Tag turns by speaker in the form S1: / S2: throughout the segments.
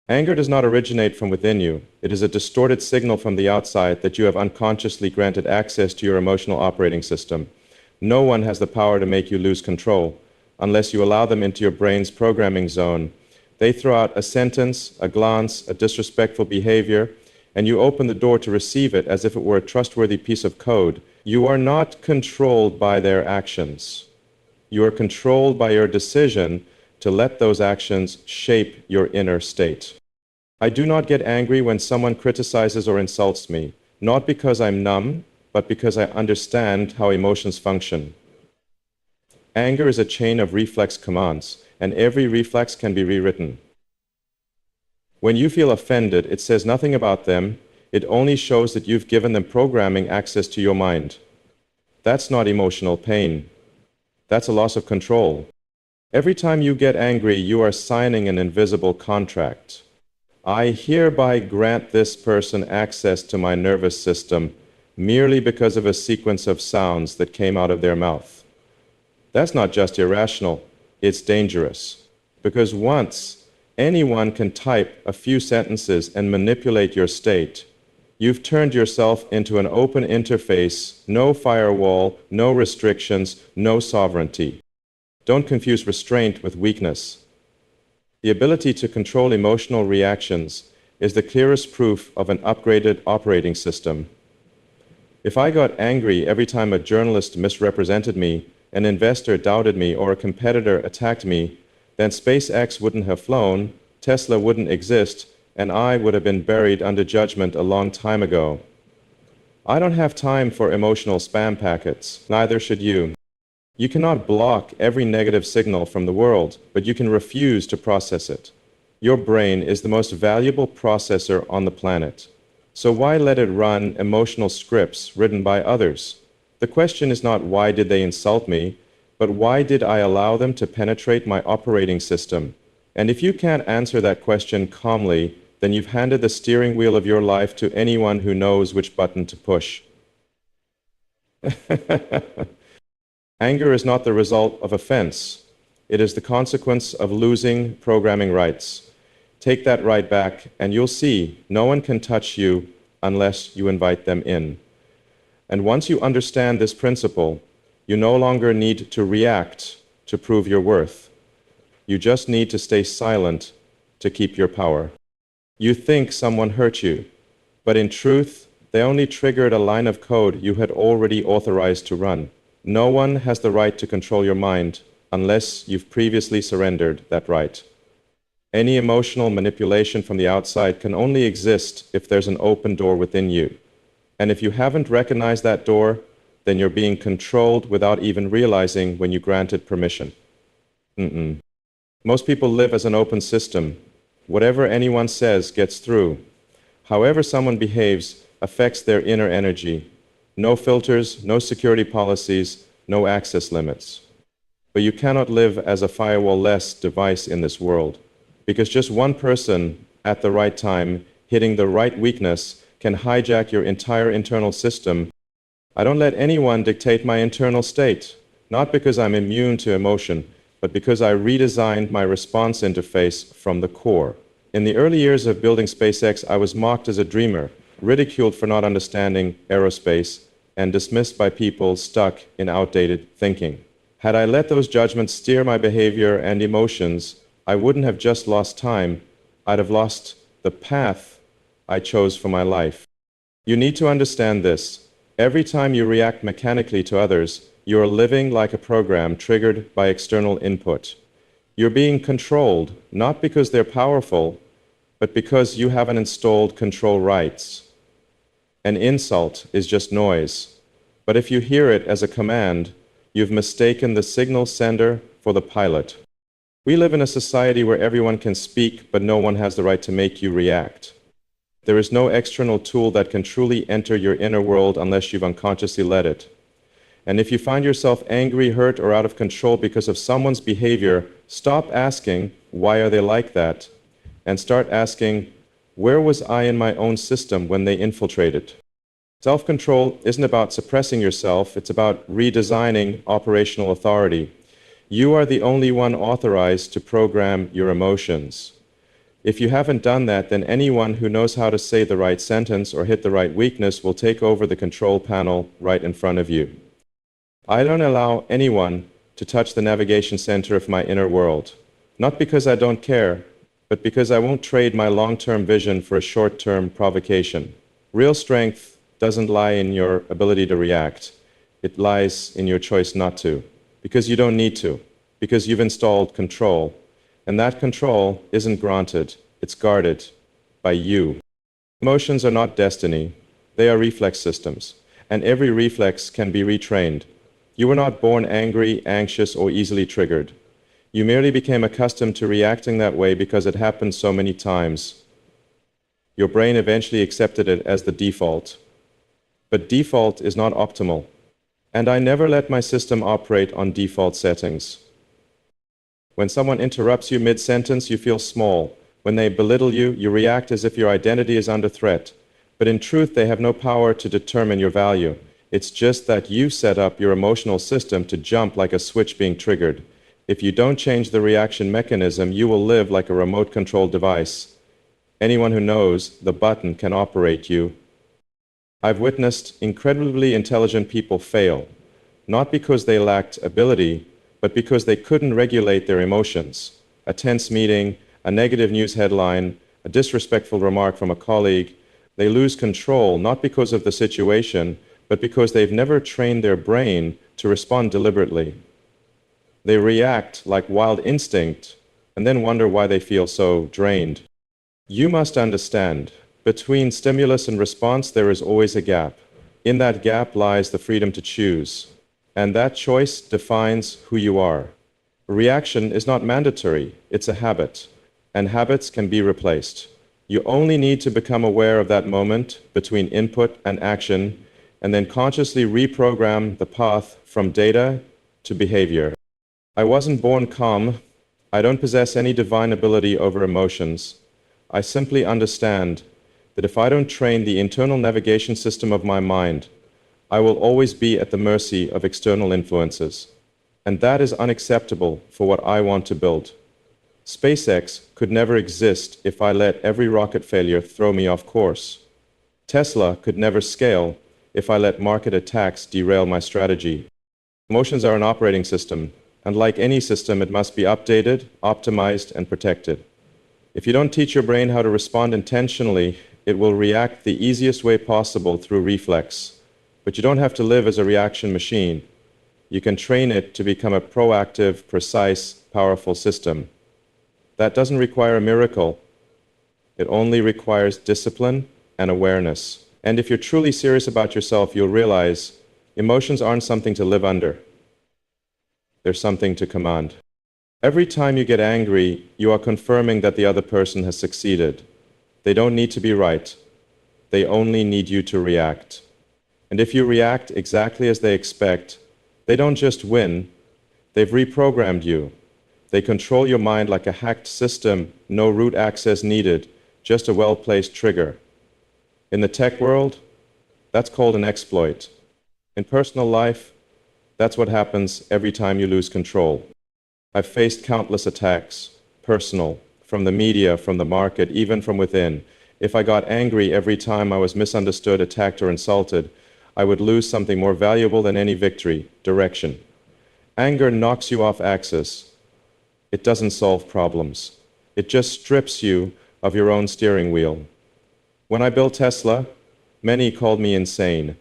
S1: Anger does not originate from within you. It is a distorted signal from the outside that you have unconsciously granted access to your emotional operating system. No one has the power to make you lose control unless you allow them into your brain's programming zone. They throw out a sentence, a glance, a disrespectful behavior, and you open the door to receive it as if it were a trustworthy piece of code. You are not controlled by their actions. You are controlled by your decision to let those actions shape your inner state. I do not get angry when someone criticizes or insults me, not because I'm numb, but because I understand how emotions function. Anger is a chain of reflex commands, and every reflex can be rewritten. When you feel offended, it says nothing about them. It only shows that you've given them programming access to your mind. That's not emotional pain. That's a loss of control. Every time you get angry, you are signing an invisible contract. I hereby grant this person access to my nervous system merely because of a sequence of sounds that came out of their mouth. That's not just irrational, it's dangerous. Because once anyone can type a few sentences and manipulate your state, you've turned yourself into an open interface, no firewall, no restrictions, no sovereignty. Don't confuse restraint with weakness. The ability to control emotional reactions is the clearest proof of an upgraded operating system. If I got angry every time a journalist misrepresented me, an investor doubted me, or a competitor attacked me, then SpaceX wouldn't have flown, Tesla wouldn't exist, and I would have been buried under judgment a long time ago. I don't have time for emotional spam packets, neither should you. You cannot block every negative signal from the world, but you can refuse to process it. Your brain is the most valuable processor on the planet. So why let it run emotional scripts written by others? The question is not why did they insult me, but why did I allow them to penetrate my operating system? And if you can't answer that question calmly, then you've handed the steering wheel of your life to anyone who knows which button to push. Anger is not the result of offense. It is the consequence of losing programming rights. Take that right back, and you'll see no one can touch you unless you invite them in. And once you understand this principle, you no longer need to react to prove your worth. You just need to stay silent to keep your power. You think someone hurt you, but in truth, they only triggered a line of code you had already authorized to run. No one has the right to control your mind unless you've previously surrendered that right. Any emotional manipulation from the outside can only exist if there's an open door within you. And if you haven't recognized that door, then you're being controlled without even realizing when you granted permission. Most people live as an open system. Whatever anyone says gets through. However someone behaves affects their inner energy. No filters, no security policies, no access limits. But you cannot live as a firewall-less device in this world, because just one person at the right time, hitting the right weakness, can hijack your entire internal system. I don't let anyone dictate my internal state, not because I'm immune to emotion, but because I redesigned my response interface from the core. In the early years of building SpaceX, I was mocked as a dreamer, ridiculed for not understanding aerospace, and dismissed by people stuck in outdated thinking. Had I let those judgments steer my behavior and emotions, I wouldn't have just lost time, I'd have lost the path I chose for my life. You need to understand this. Every time you react mechanically to others, you are living like a program triggered by external input. You're being controlled, not because they're powerful, but because you haven't installed control rights. An insult is just noise, but if you hear it as a command, you've mistaken the signal sender for the pilot. We live in a society where everyone can speak, but no one has the right to make you react. There is no external tool that can truly enter your inner world unless you've unconsciously let it. And if you find yourself angry, hurt, or out of control because of someone's behavior, stop asking, why are they like that? And start asking, where was I in my own system when they infiltrated? Self-control isn't about suppressing yourself, it's about redesigning operational authority. You are the only one authorized to program your emotions. If you haven't done that, then anyone who knows how to say the right sentence or hit the right weakness will take over the control panel right in front of you. I don't allow anyone to touch the navigation center of my inner world. Not because I don't care, but because I won't trade my long-term vision for a short-term provocation. Real strength doesn't lie in your ability to react. It lies in your choice not to. Because you don't need to. Because you've installed control. And that control isn't granted. It's guarded by you. Emotions are not destiny. They are reflex systems. And every reflex can be retrained. You were not born angry, anxious, or easily triggered. You merely became accustomed to reacting that way because it happened so many times. Your brain eventually accepted it as the default. But default is not optimal. And I never let my system operate on default settings. When someone interrupts you mid-sentence, you feel small. When they belittle you, you react as if your identity is under threat. But in truth, they have no power to determine your value. It's just that you set up your emotional system to jump like a switch being triggered. If you don't change the reaction mechanism, you will live like a remote-controlled device. Anyone who knows the button can operate you. I've witnessed incredibly intelligent people fail, not because they lacked ability, but because they couldn't regulate their emotions. A tense meeting, a negative news headline, a disrespectful remark from a colleague. They lose control not because of the situation, but because they've never trained their brain to respond deliberately. They react like wild instinct and then wonder why they feel so drained. You must understand, between stimulus and response there is always a gap. In that gap lies the freedom to choose. And that choice defines who you are. Reaction is not mandatory, it's a habit. And habits can be replaced. You only need to become aware of that moment between input and action, and then consciously reprogram the path from data to behavior. I wasn't born calm. I don't possess any divine ability over emotions. I simply understand that if I don't train the internal navigation system of my mind, I will always be at the mercy of external influences. And that is unacceptable for what I want to build. SpaceX could never exist if I let every rocket failure throw me off course. Tesla could never scale if I let market attacks derail my strategy. Emotions are an operating system, and like any system, it must be updated, optimized, and protected. If you don't teach your brain how to respond intentionally, it will react the easiest way possible through reflex. But you don't have to live as a reaction machine. You can train it to become a proactive, precise, powerful system. That doesn't require a miracle. It only requires discipline and awareness. And if you're truly serious about yourself, you'll realize emotions aren't something to live under. They're something to command. Every time you get angry, you are confirming that the other person has succeeded. They don't need to be right. They only need you to react. And if you react exactly as they expect, they don't just win, they've reprogrammed you. They control your mind like a hacked system, no root access needed, just a well-placed trigger. In the tech world, that's called an exploit. In personal life, that's what happens every time you lose control. I've faced countless attacks, personal, from the media, from the market, even from within. If I got angry every time I was misunderstood, attacked, or insulted, I would lose something more valuable than any victory: direction. Anger knocks you off axis. It doesn't solve problems. It just strips you of your own steering wheel. When I built Tesla, many called me insane.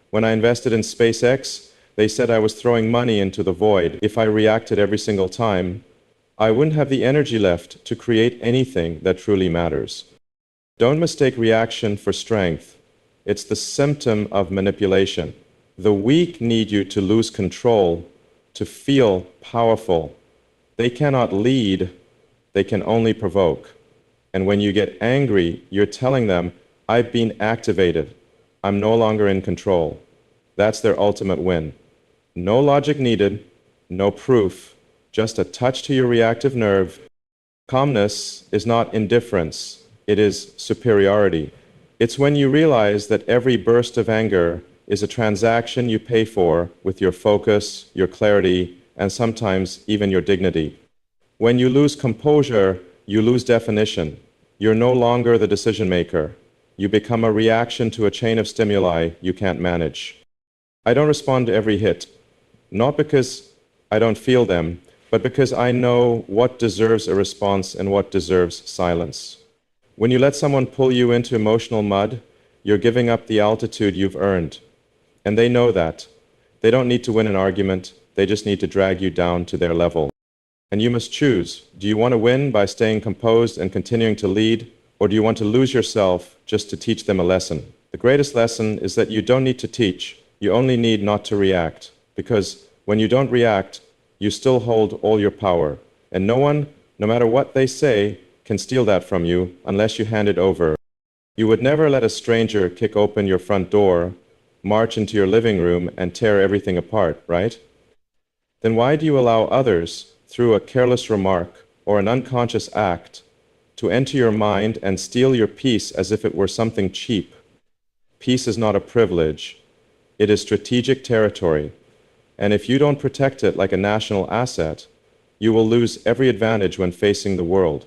S1: When I invested in SpaceX, they said I was throwing money into the void. If I reacted every single time, I wouldn't have the energy left to create anything that truly matters. Don't mistake reaction for strength. It's the symptom of manipulation. The weak need you to lose control, to feel powerful. They cannot lead, they can only provoke. And when you get angry, you're telling them, I've been activated. I'm no longer in control. That's their ultimate win. No logic needed, no proof, just a touch to your reactive nerve. Calmness is not indifference, it is superiority. It's when you realize that every burst of anger is a transaction you pay for with your focus, your clarity, and sometimes even your dignity. When you lose composure, You lose definition. You're no longer the decision maker. You become a reaction to a chain of stimuli you can't manage. I don't respond to every hit, not because I don't feel them, but because I know what deserves a response and what deserves silence. When you let someone pull you into emotional mud, you're giving up the altitude you've earned. And they know that. They don't need to win an argument, they just need to drag you down to their level. And you must choose. Do you want to win by staying composed and continuing to lead, or do you want to lose yourself just to teach them a lesson? The greatest lesson is that you don't need to teach, you only need not to react. Because when you don't react, you still hold all your power. And no one, no matter what they say, can steal that from you unless you hand it over. You would never let a stranger kick open your front door, march into your living room, and tear everything apart, right? Then why do you allow others, through a careless remark or an unconscious act, to enter your mind and steal your peace as if it were something cheap? Peace is not a privilege. It is strategic territory. And if you don't protect it like a national asset, you will lose every advantage when facing the world.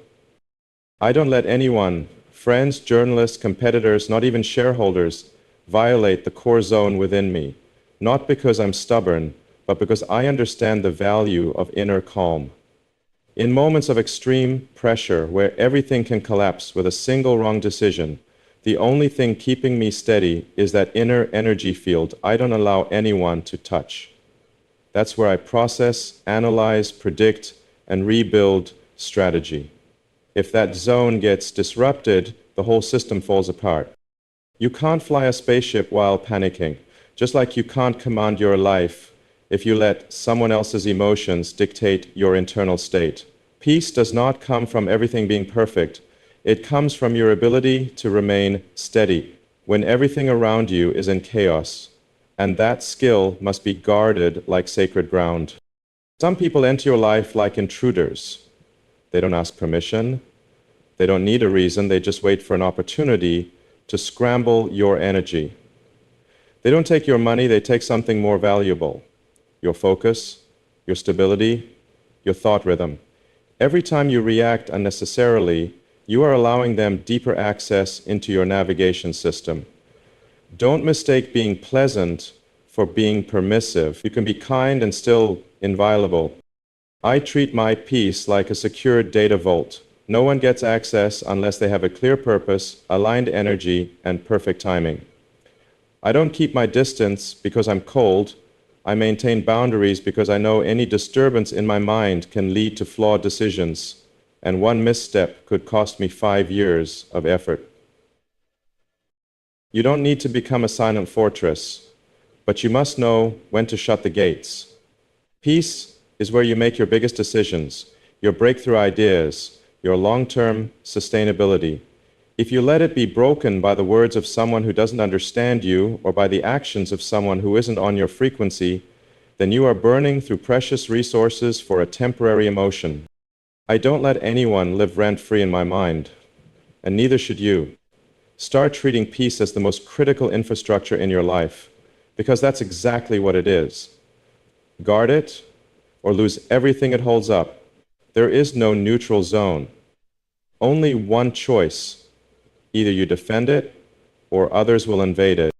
S1: I don't let anyone, friends, journalists, competitors, not even shareholders, violate the core zone within me, not because I'm stubborn, but because I understand the value of inner calm. In moments of extreme pressure where everything can collapse with a single wrong decision, the only thing keeping me steady is that inner energy field I don't allow anyone to touch. That's where I process, analyze, predict, and rebuild strategy. If that zone gets disrupted, the whole system falls apart. You can't fly a spaceship while panicking, just like you can't command your life if you let someone else's emotions dictate your internal state. Peace does not come from everything being perfect. It comes from your ability to remain steady when everything around you is in chaos, and that skill must be guarded like sacred ground. Some people enter your life like intruders. They don't ask permission. They don't need a reason. They just wait for an opportunity to scramble your energy. They don't take your money. They take something more valuable: your focus, your stability, your thought rhythm. Every time you react unnecessarily, you are allowing them deeper access into your navigation system. Don't mistake being pleasant for being permissive. You can be kind and still inviolable. I treat my peace like a secured data vault. No one gets access unless they have a clear purpose, aligned energy, and perfect timing. I don't keep my distance because I'm cold. I maintain boundaries because I know any disturbance in my mind can lead to flawed decisions, and one misstep could cost me 5 years of effort. You don't need to become a silent fortress, but you must know when to shut the gates. Peace is where you make your biggest decisions, your breakthrough ideas, your long-term sustainability. If you let it be broken by the words of someone who doesn't understand you or by the actions of someone who isn't on your frequency, then you are burning through precious resources for a temporary emotion. I don't let anyone live rent-free in my mind, and neither should you. Start treating peace as the most critical infrastructure in your life, because that's exactly what it is. Guard it, or lose everything it holds up. There is no neutral zone. Only one choice. Either you defend it, or others will invade it.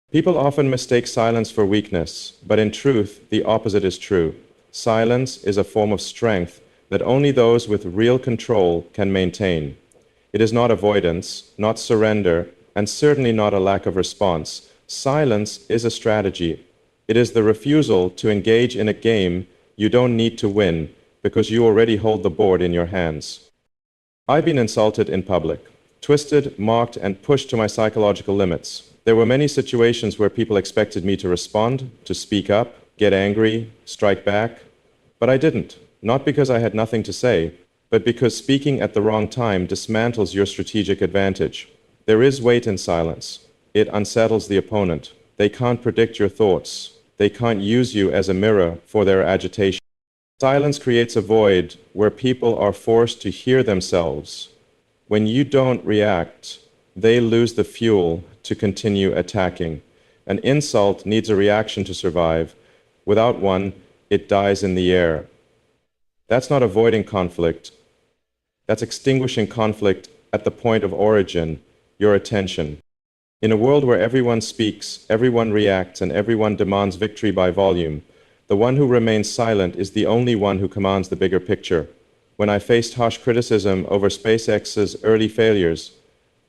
S1: People often mistake silence for weakness, but in truth, the opposite is true. Silence is a form of strength that only those with real control can maintain. It is not avoidance, not surrender, and certainly not a lack of response. Silence is a strategy. It is the refusal to engage in a game you don't need to win because you already hold the board in your hands. I've been insulted in public, twisted, mocked, and pushed to my psychological limits. There were many situations where people expected me to respond, to speak up, get angry, strike back, but I didn't. Not because I had nothing to say, but because speaking at the wrong time dismantles your strategic advantage. There is weight in silence. It unsettles the opponent. They can't predict your thoughts. They can't use you as a mirror for their agitation. Silence creates a void where people are forced to hear themselves. When you don't react, they lose the fuel to continue attacking. An insult needs a reaction to survive. Without one, it dies in the air. That's not avoiding conflict. That's extinguishing conflict at the point of origin, your attention. In a world where everyone speaks, everyone reacts, and everyone demands victory by volume, the one who remains silent is the only one who commands the bigger picture. When I faced harsh criticism over SpaceX's early failures,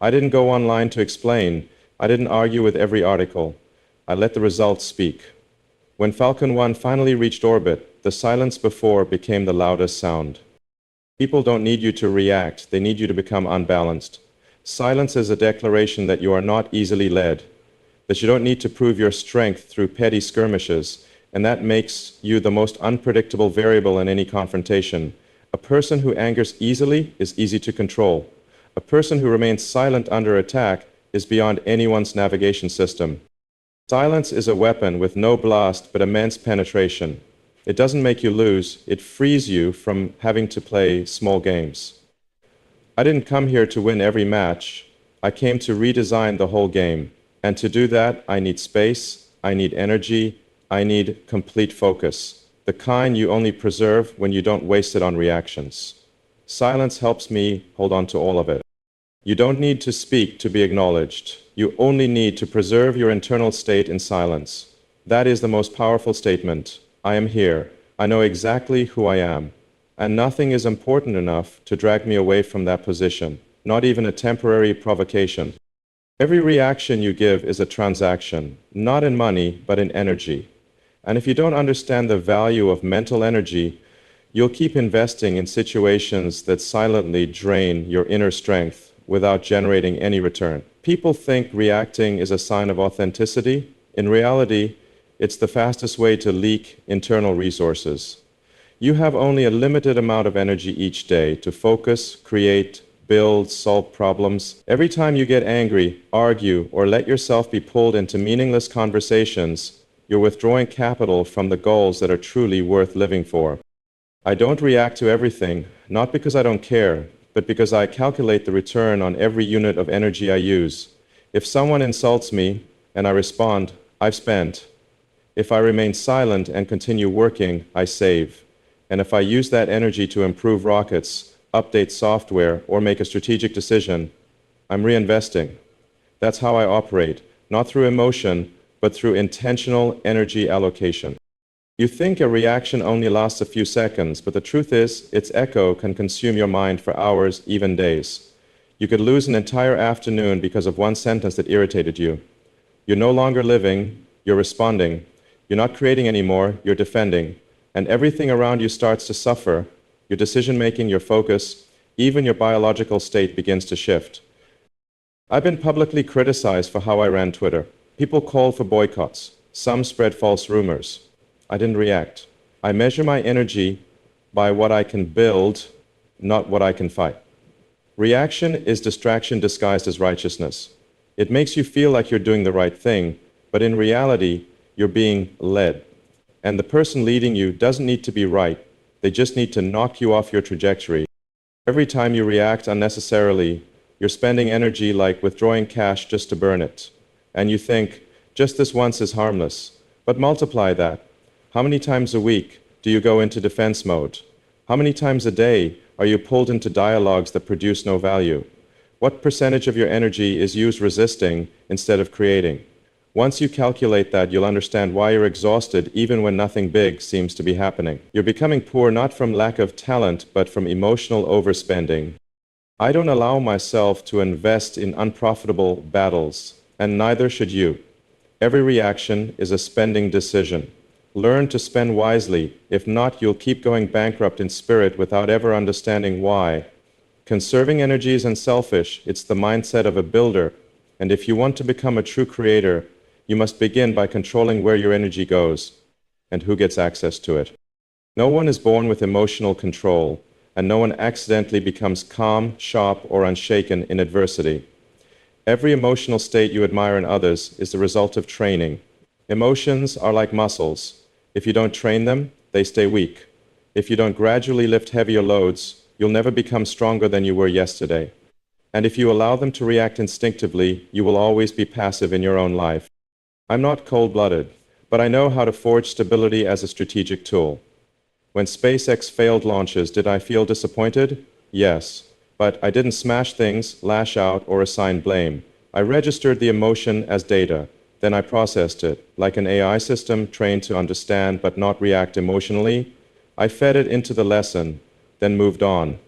S1: I didn't go online to explain. I didn't argue with every article. I let the results speak. When Falcon 1 finally reached orbit, the silence before became the loudest sound. People don't need you to react, they need you to become unbalanced. Silence is a declaration that you are not easily led, that you don't need to prove your strength through petty skirmishes, and that makes you the most unpredictable variable in any confrontation. A person who angers easily is easy to control. A person who remains silent under attack is beyond anyone's navigation system. Silence is a weapon with no blast but immense penetration. It doesn't make you lose, it frees you from having to play small games. I didn't come here to win every match. I came to redesign the whole game. And to do that, I need space, I need energy, I need complete focus. The kind you only preserve when you don't waste it on reactions. Silence helps me hold on to all of it. You don't need to speak to be acknowledged. You only need to preserve your internal state in silence. That is the most powerful statement. I am here. I know exactly who I am. And nothing is important enough to drag me away from that position, not even a temporary provocation. Every reaction you give is a transaction, not in money, but in energy. And if you don't understand the value of mental energy, you'll keep investing in situations that silently drain your inner strength without generating any return. People think reacting is a sign of authenticity. In reality, it's the fastest way to leak internal resources. You have only a limited amount of energy each day to focus, create, build, solve problems. Every time you get angry, argue, or let yourself be pulled into meaningless conversations, you're withdrawing capital from the goals that are truly worth living for. I don't react to everything, not because I don't care, but because I calculate the return on every unit of energy I use. If someone insults me and I respond, I've spent. If I remain silent and continue working, I save. And if I use that energy to improve rockets, update software, or make a strategic decision, I'm reinvesting. That's how I operate, not through emotion, but through intentional energy allocation. You think a reaction only lasts a few seconds, but the truth is, its echo can consume your mind for hours, even days. You could lose an entire afternoon because of one sentence that irritated you. You're no longer living, you're responding. You're not creating anymore, you're defending. And everything around you starts to suffer. Your decision-making, your focus, even your biological state begins to shift. I've been publicly criticized for how I ran Twitter. People called for boycotts. Some spread false rumors. I didn't react. I measure my energy by what I can build, not what I can fight. Reaction is distraction disguised as righteousness. It makes you feel like you're doing the right thing, but in reality, you're being led. And the person leading you doesn't need to be right. They just need to knock you off your trajectory. Every time you react unnecessarily, you're spending energy like withdrawing cash just to burn it. And you think, just this once is harmless. But multiply that. How many times a week do you go into defense mode? How many times a day are you pulled into dialogues that produce no value? What percentage of your energy is used resisting instead of creating? Once you calculate that, you'll understand why you're exhausted even when nothing big seems to be happening. You're becoming poor not from lack of talent, but from emotional overspending. I don't allow myself to invest in unprofitable battles, and neither should you. Every reaction is a spending decision. Learn to spend wisely. If not, you'll keep going bankrupt in spirit without ever understanding why. Conserving energy isn't selfish. It's the mindset of a builder. And if you want to become a true creator, you must begin by controlling where your energy goes and who gets access to it. No one is born with emotional control, and no one accidentally becomes calm, sharp, or unshaken in adversity. Every emotional state you admire in others is the result of training. Emotions are like muscles. If you don't train them, they stay weak. If you don't gradually lift heavier loads, you'll never become stronger than you were yesterday. And if you allow them to react instinctively, you will always be passive in your own life. I'm not cold-blooded, but I know how to forge stability as a strategic tool. When SpaceX failed launches, did I feel disappointed? Yes. But I didn't smash things, lash out, or assign blame. I registered the emotion as data. Then I processed it, like an AI system trained to understand but not react emotionally. I fed it into the lesson, then moved on.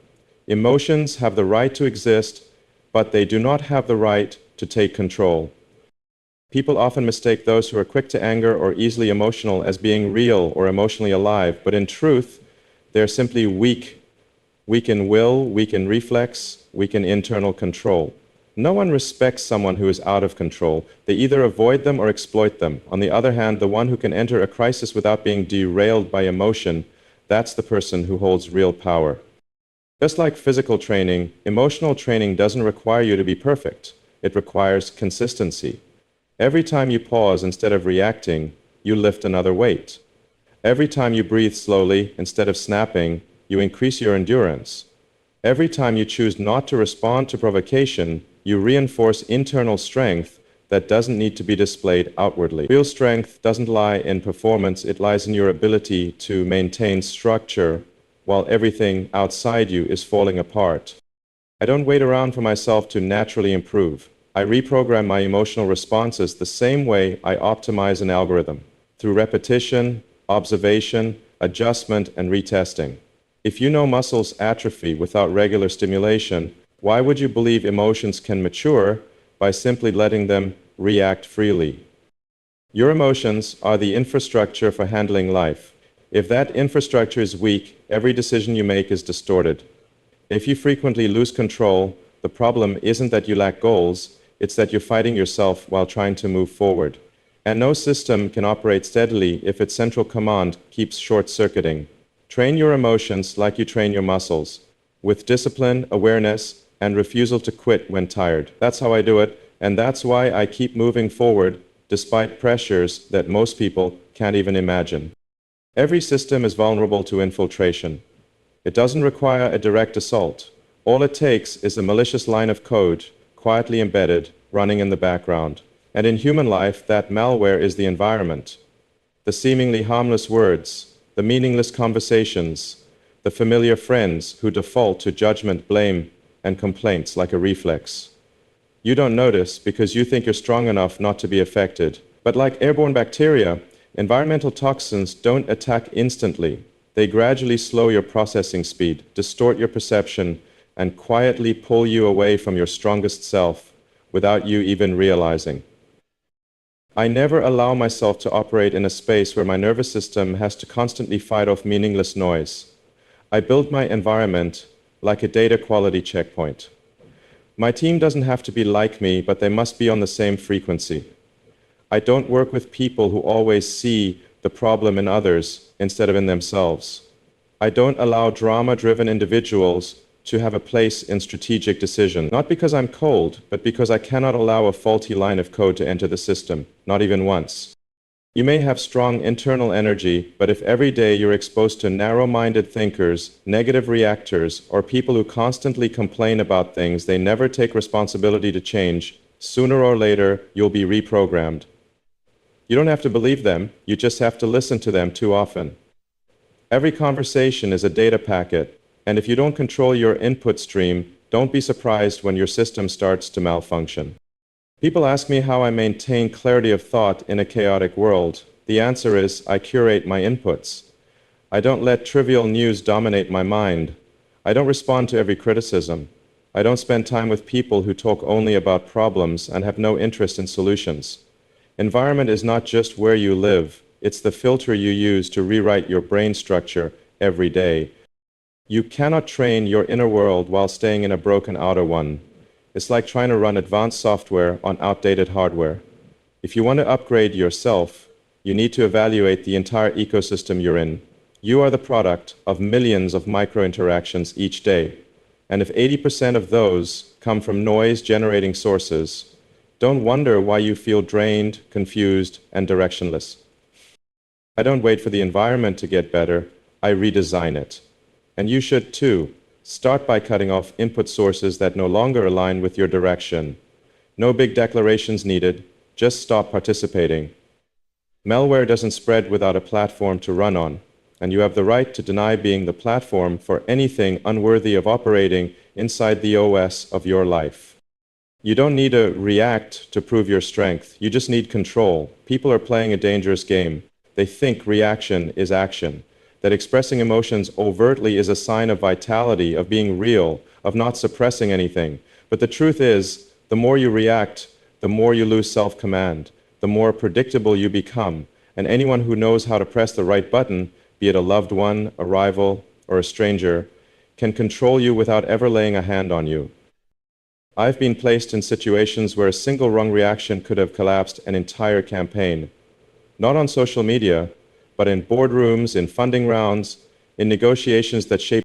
S1: Emotions have the right to exist, but they do not have the right to take control. People often mistake those who are quick to anger or easily emotional as being real or emotionally alive, but in truth, they're simply weak. Weak in will, weak in reflex, weak in internal control. No one respects someone who is out of control. They either avoid them or exploit them. On the other hand, the one who can enter a crisis without being derailed by emotion, that's the person who holds real power. Just like physical training, emotional training doesn't require you to be perfect. It requires consistency. Every time you pause instead of reacting, you lift another weight. Every time you breathe slowly instead of snapping, you increase your endurance. Every time you choose not to respond to provocation, you reinforce internal strength that doesn't need to be displayed outwardly. Real strength doesn't lie in performance, it lies in your ability to maintain structure while everything outside you is falling apart. I don't wait around for myself to naturally improve. I reprogram my emotional responses the same way I optimize an algorithm, through repetition, observation, adjustment, and retesting. If you know muscles atrophy without regular stimulation, why would you believe emotions can mature by simply letting them react freely? Your emotions are the infrastructure for handling life. If that infrastructure is weak, every decision you make is distorted. If you frequently lose control, the problem isn't that you lack goals, it's that you're fighting yourself while trying to move forward. And no system can operate steadily if its central command keeps short-circuiting. Train your emotions like you train your muscles, with discipline, awareness, and refusal to quit when tired. That's how I do it, and that's why I keep moving forward despite pressures that most people can't even imagine. Every system is vulnerable to infiltration. It doesn't require a direct assault. All it takes is a malicious line of code, quietly embedded, running in the background. And in human life, that malware is the environment. The seemingly harmless words, the meaningless conversations, the familiar friends who default to judgment, blame, and complaints like a reflex. You don't notice because you think you're strong enough not to be affected. But like airborne bacteria, environmental toxins don't attack instantly. They gradually slow your processing speed, distort your perception, and quietly pull you away from your strongest self without you even realizing. I never allow myself to operate in a space where my nervous system has to constantly fight off meaningless noise. I build my environment like a data quality checkpoint. My team doesn't have to be like me, but they must be on the same frequency. I don't work with people who always see the problem in others instead of in themselves. I don't allow drama-driven individuals to have a place in strategic decision, not because I'm cold, but because I cannot allow a faulty line of code to enter the system, not even once. You may have strong internal energy, but if every day you're exposed to narrow-minded thinkers, negative reactors, or people who constantly complain about things they never take responsibility to change, sooner or later you'll be reprogrammed. You don't have to believe them, you just have to listen to them too often. Every conversation is a data packet, and if you don't control your input stream, don't be surprised when your system starts to malfunction. People ask me how I maintain clarity of thought in a chaotic world. The answer is, I curate my inputs. I don't let trivial news dominate my mind. I don't respond to every criticism. I don't spend time with people who talk only about problems and have no interest in solutions. Environment is not just where you live, it's the filter you use to rewrite your brain structure every day. You cannot train your inner world while staying in a broken outer one. It's like trying to run advanced software on outdated hardware. If you want to upgrade yourself, you need to evaluate the entire ecosystem you're in. You are the product of millions of micro-interactions each day. And if 80% of those come from noise-generating sources, don't wonder why you feel drained, confused, and directionless. I don't wait for the environment to get better, I redesign it. And you should too. Start by cutting off input sources that no longer align with your direction. No big declarations needed, just stop participating. Malware doesn't spread without a platform to run on, and you have the right to deny being the platform for anything unworthy of operating inside the OS of your life. You don't need to react to prove your strength. You just need control. People are playing a dangerous game. They think reaction is action, that expressing emotions overtly is a sign of vitality, of being real, of not suppressing anything. But the truth is, the more you react, the more you lose self-command, the more predictable you become, and anyone who knows how to press the right button, be it a loved one, a rival, or a stranger, can control you without ever laying a hand on you. I've been placed in situations where a single wrong reaction could have collapsed an entire campaign. Not on social media, but in boardrooms, in funding rounds, in negotiations that shape